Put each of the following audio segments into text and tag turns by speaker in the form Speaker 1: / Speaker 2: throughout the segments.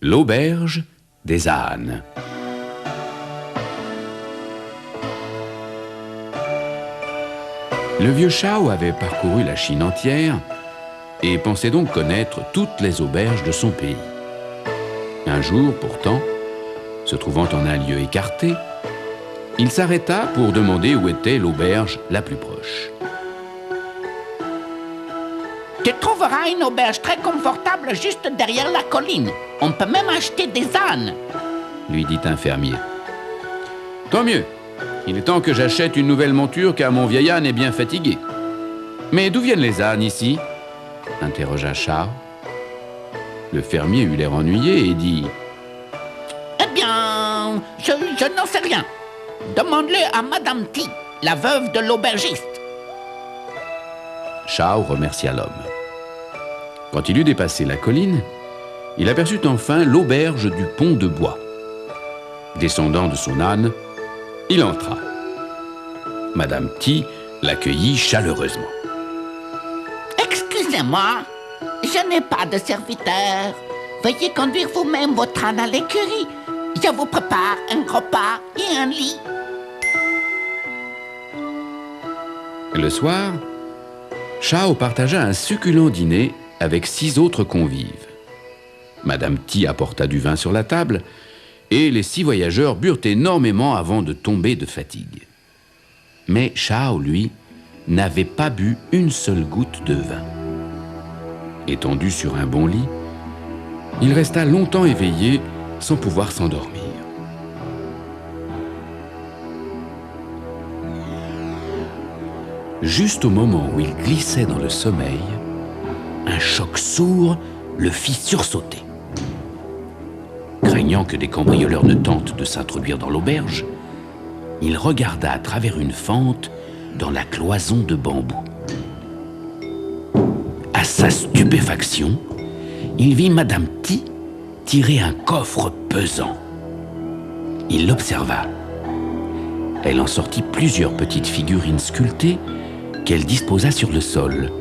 Speaker 1: L'auberge des ânes. Le vieux Chao avait parcouru la Chine entière et pensait donc connaître toutes les auberges de son pays. Un jour, pourtant, se trouvant en un lieu écarté, il s'arrêta pour demander où était l'auberge la plus proche.
Speaker 2: Tu trouveras une auberge très confortable juste derrière la colline. On peut même acheter des ânes,
Speaker 1: lui dit un fermier. Tant mieux. Il est temps que j'achète une nouvelle monture car mon vieil âne est bien fatigué. Mais d'où viennent les ânes ici? Interrogea Chao. Le fermier eut l'air ennuyé et dit:
Speaker 2: Eh bien, je n'en sais rien. Demande-le à Madame Ti, la veuve de l'aubergiste.
Speaker 1: Chao remercia l'homme. Quand il eut dépassé la colline, il aperçut enfin l'auberge du pont de bois. Descendant de son âne, il entra. Madame Ti l'accueillit chaleureusement.
Speaker 2: Excusez-moi, je n'ai pas de serviteur. Veuillez conduire vous-même votre âne à l'écurie. Je vous prépare un repas et un lit.
Speaker 1: Le soir, Chao partagea un succulent dîner avec 6 autres convives. Madame Ti apporta du vin sur la table et les 6 voyageurs burent énormément avant de tomber de fatigue. Mais Chao, lui, n'avait pas bu une seule goutte de vin. Étendu sur un bon lit, il resta longtemps éveillé sans pouvoir s'endormir. Juste au moment où il glissait dans le sommeil, un choc sourd le fit sursauter. Craignant que des cambrioleurs ne tentent de s'introduire dans l'auberge, il regarda à travers une fente dans la cloison de bambou. À sa stupéfaction, il vit Madame Ti tirer un coffre pesant. Il l'observa. Elle en sortit plusieurs petites figurines sculptées qu'elle disposa sur le sol.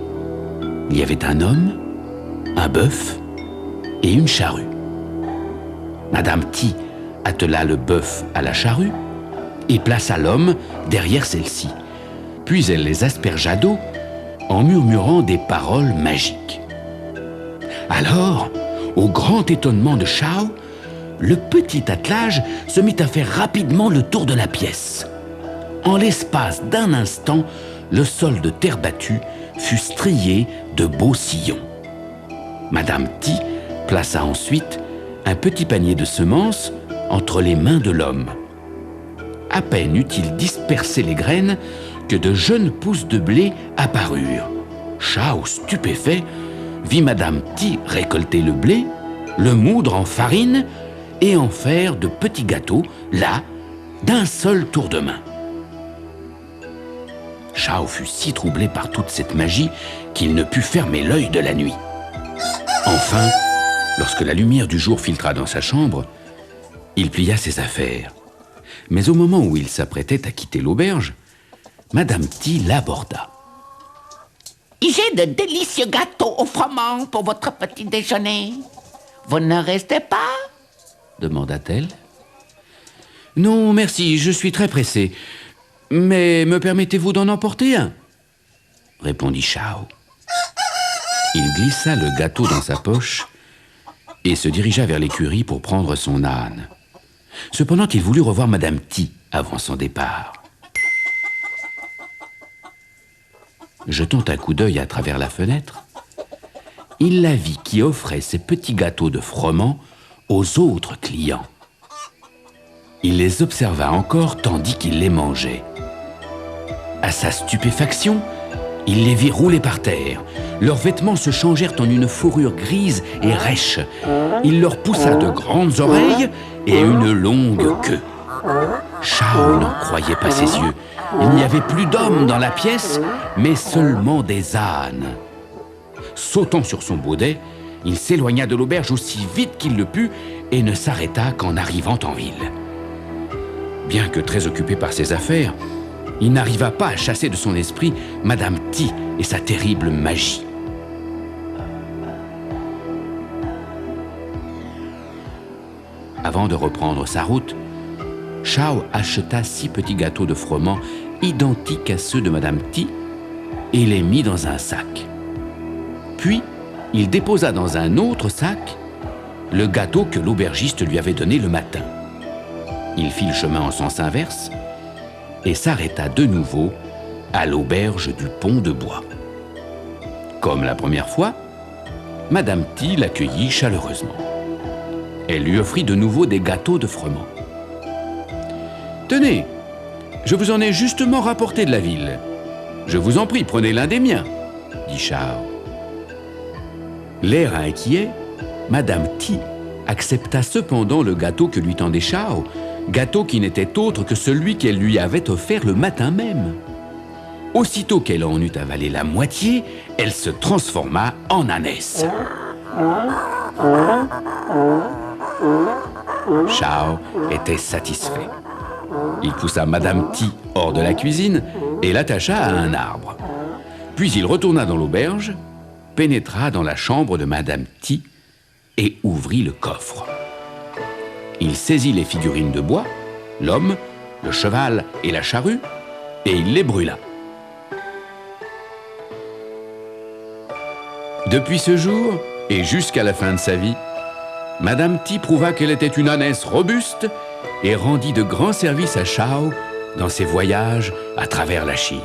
Speaker 1: Il y avait un homme, un bœuf et une charrue. Madame Ti attela le bœuf à la charrue et plaça l'homme derrière celle-ci. Puis elle les aspergea d'eau en murmurant des paroles magiques. Alors, au grand étonnement de Chao, le petit attelage se mit à faire rapidement le tour de la pièce. En l'espace d'un instant, le sol de terre battue fut strié de beaux sillons. Madame Ti plaça ensuite un petit panier de semences entre les mains de l'homme. À peine eut-il dispersé les graines que de jeunes pousses de blé apparurent. Chao, stupéfait, vit Madame Ti récolter le blé, le moudre en farine et en faire de petits gâteaux, là, d'un seul tour de main. Chao fut si troublé par toute cette magie qu'il ne put fermer l'œil de la nuit. Enfin, lorsque la lumière du jour filtra dans sa chambre, il plia ses affaires. Mais au moment où il s'apprêtait à quitter l'auberge, Madame Ti l'aborda.
Speaker 2: « J'ai de délicieux gâteaux au froment pour votre petit déjeuner. Vous ne restez pas ?»
Speaker 1: demanda-t-elle. « Non, merci, je suis très pressé. Mais me permettez-vous d'en emporter un ?» répondit Chao. Il glissa le gâteau dans sa poche et se dirigea vers l'écurie pour prendre son âne. Cependant, il voulut revoir Madame Ti avant son départ. Jetant un coup d'œil à travers la fenêtre, il la vit qui offrait ses petits gâteaux de froment aux autres clients. Il les observa encore tandis qu'il les mangeait. À sa stupéfaction, il les vit rouler par terre. Leurs vêtements se changèrent en une fourrure grise et rêche. Il leur poussa de grandes oreilles et une longue queue. Chao n'en croyait pas ses yeux. Il n'y avait plus d'hommes dans la pièce, mais seulement des ânes. Sautant sur son baudet, il s'éloigna de l'auberge aussi vite qu'il le put et ne s'arrêta qu'en arrivant en ville. Bien que très occupé par ses affaires, il n'arriva pas à chasser de son esprit Madame Ti et sa terrible magie. Avant de reprendre sa route, Shao acheta 6 petits gâteaux de froment identiques à ceux de Madame Ti et les mit dans un sac. Puis, il déposa dans un autre sac le gâteau que l'aubergiste lui avait donné le matin. Il fit le chemin en sens inverse et s'arrêta de nouveau à l'auberge du Pont de Bois. Comme la première fois, Madame Ti l'accueillit chaleureusement. Elle lui offrit de nouveau des gâteaux de froment. « Tenez, je vous en ai justement rapporté de la ville. Je vous en prie, prenez l'un des miens, » dit Shao. L'air inquiet, Madame Ti accepta cependant le gâteau que lui tendait Shao, gâteau qui n'était autre que celui qu'elle lui avait offert le matin même. Aussitôt qu'elle en eut avalé la moitié, elle se transforma en ânesse. Shao était satisfait. Il poussa Madame Ti hors de la cuisine et l'attacha à un arbre. Puis il retourna dans l'auberge, pénétra dans la chambre de Madame Ti et ouvrit le coffre. Il saisit les figurines de bois, l'homme, le cheval et la charrue, et il les brûla. Depuis ce jour, et jusqu'à la fin de sa vie, Madame Ti prouva qu'elle était une ânesse robuste et rendit de grands services à Shao dans ses voyages à travers la Chine.